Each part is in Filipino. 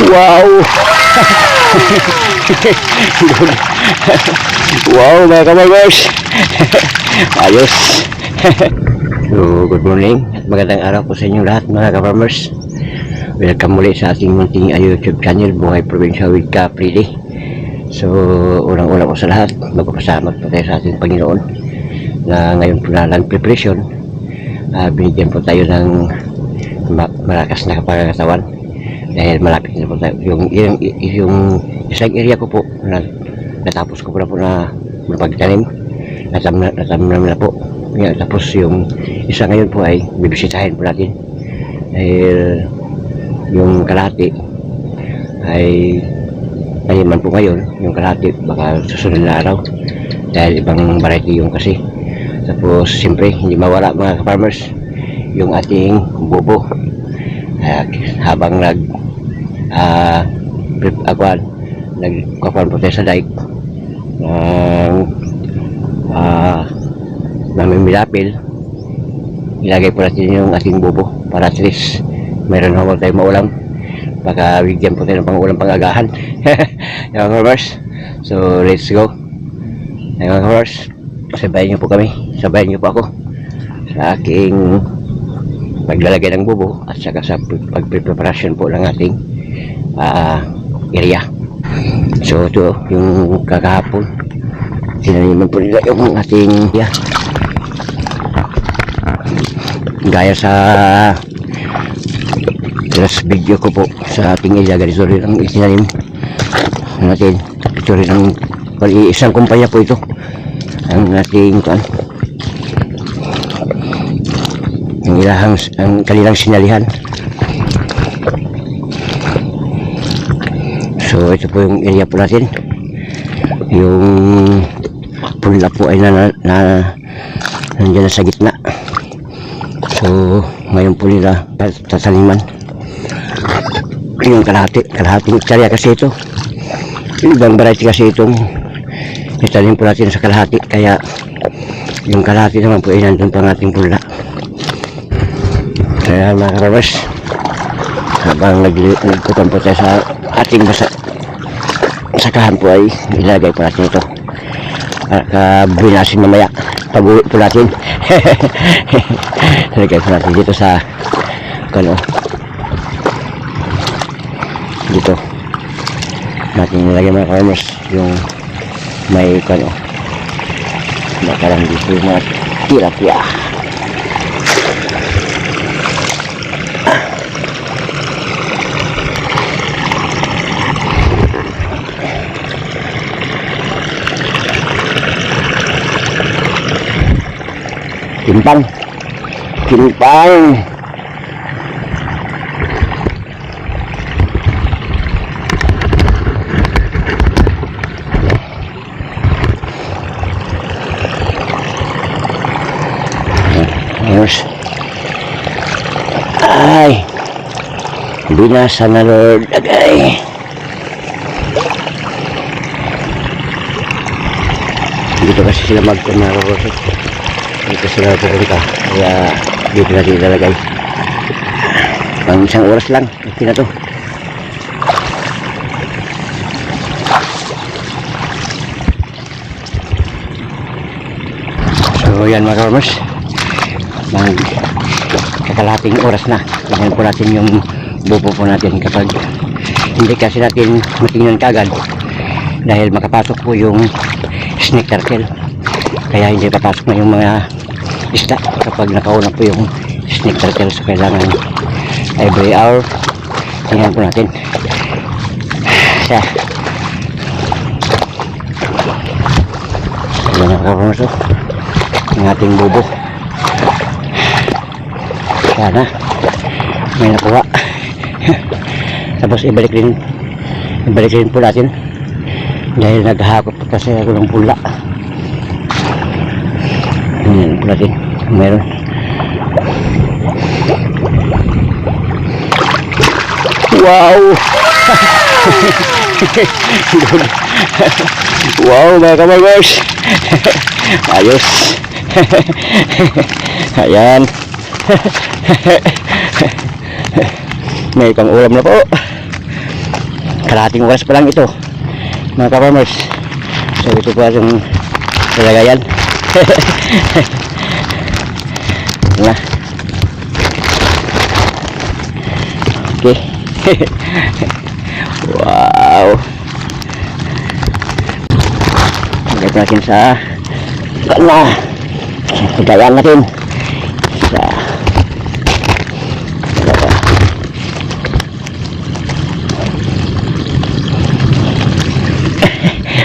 Wow! Wow mga kabarmers! Ayos! So, good morning at magandang araw po sa inyo lahat mga kabarmers. Welcome muli sa ating munting YouTube channel, Buhay Probinsya with Capridi. So, unang-una po sa lahat, magpapasalamat po tayo sa ating Panginoon na ngayon po na land preparation. Binigyan po tayo ng malakas na kapangatawan dahil malapit na po tayo. Yung isang area ko po na natapos ko po na po na pagtanim, natamnan na po. Tapos yung isa ngayon po ay bibisitahin po natin dahil yung kalahati ay taniman po ngayon. Yung kalahati baka susunod na araw dahil ibang variety yung kasi. Tapos siyempre hindi mawala mga farmers yung ating bubo. Habang nagkakuan po tayo sa dike namimilapil, ilagay po natin yung ating bubo para at least meron naman tayo maulam, baka bigyan po tayo ng pang-ulam pang-agahan. Mga farmers, so let's go mga farmers, sabayan nyo po kami, sabayan nyo po ako sa aking paglalagay ng bubo at saka sa pagpreparasyon po ng ating area. So ito yung kakahapon tinaniman po nila yung ating gaya sa last video ko po sa ating area. Ganito rin ang itinanim natin. Ito rin ang isang kumpanya po ito ang ating ang kanilang sinalihan. So ito po yung area po natin. Yung punla po ay nandiyan na sa gitna. So ngayon po nila tataniman yung kalahating hektarya kasi ito. Ibang variety kasi itong itanim po natin sa kalahati, kaya yung kalahati naman po ay nandun pa ng ating punla. Kaya mga karabas, habang nagkutan po tayo sa ating sakahan po ay ilagay po natin ito para binasin mamaya pag-uwi po natin. Ilagay po natin dito sa dito natin nilagay mga karabas yung may nakarang dito yung mga tilapia. Timpang ay binasa na Lord agay. Dito kasi sila magkumarorot, dito sila pupunta, kaya dito natin ilalagay. Pang isang oras lang okay na to. So yan mga farmers, kakalahating oras na tingnan po natin yung bubo po natin. Kapag hindi kasi natin matingnan kagad dahil makapasok po yung snake turtle, kaya hindi papasok na yung mga isda kapag nakauna po yung snake turtle. So kailangan every hour tingnan po natin siya. Yan ang kapamarso ng ating bubo. Sana may nakuha. Tapos ibalik rin po natin dahil naghahakot kasi ako ng pula. Yan po natin, meron. Wow! Wow mga kamargos. Ayos. Ayan. May pang ulam na po. kalahating oras pa lang ito mga ka-farmers. So ito po yung kalagayan. Na. Okay. Wow. Lagay natin sa kagayaan natin sa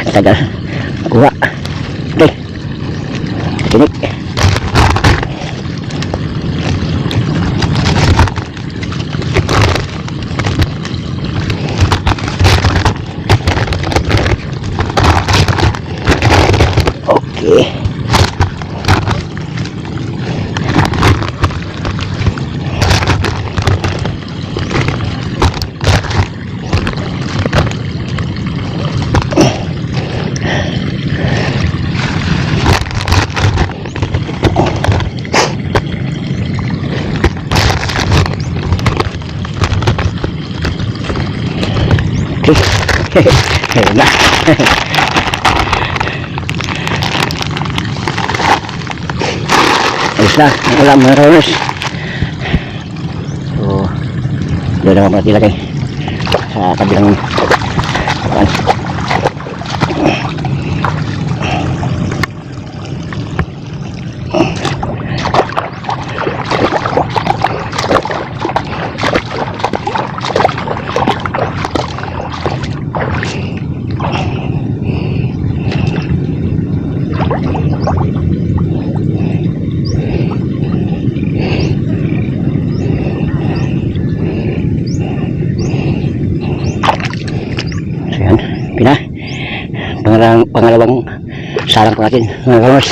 tagal kuha. Okay, tinik. Okay. Ayun na. Ayos na, wala mga ka-farmers. So, doon naman pati lagay sa kabilang kapan. Pangalawang sarang po natin mga farmers.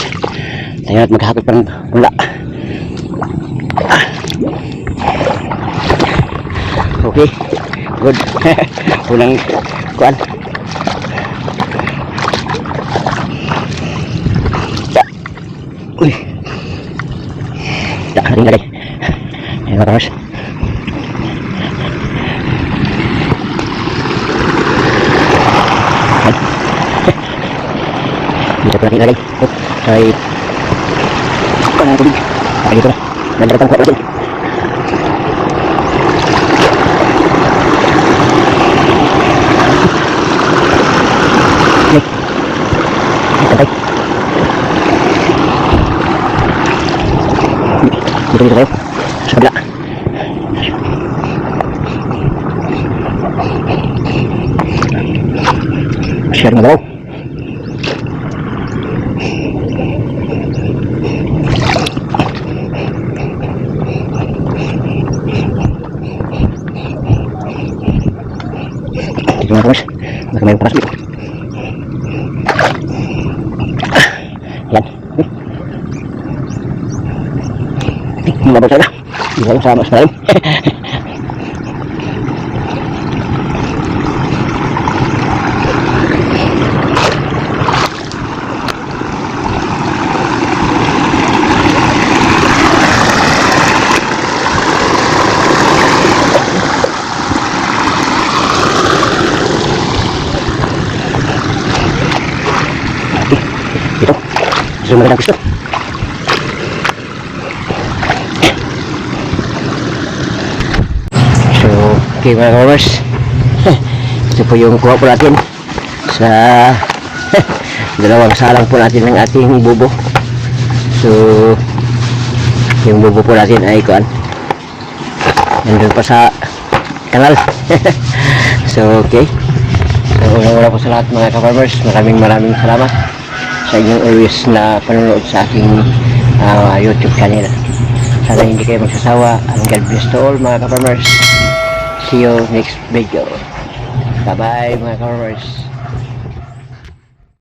Tayo natin maghakot pa ng mula. Okay, good. Unang kuan. Uy, tak ring lagi. Mga farmers. Dito pala ilagay. Ay ano tubig. Ay dito na. Nagdaratang kuha natin. Okay. Tatay. Dito tayo. Sa kabila. Share na daw. Mga farmers, baka mayroong paras dito. Yan. Mababaw talaga. Hindi ko alam sa mas malalim. Ito, gusto magandang gusto. So, okay mga farmers, ito po yung kuha po natin sa dalawang salang po natin ng ating bubo. So, yung bubo po natin ay kuan nandun pa sa kanal. So, okay. So, una-una po sa lahat mga ka-farmers, maraming salamat sa inyong always na panonood sa aking YouTube channel. Sana hindi kayo magsasawa. And God bless to all mga ka-farmers. See you next video. Bye bye mga ka-farmers.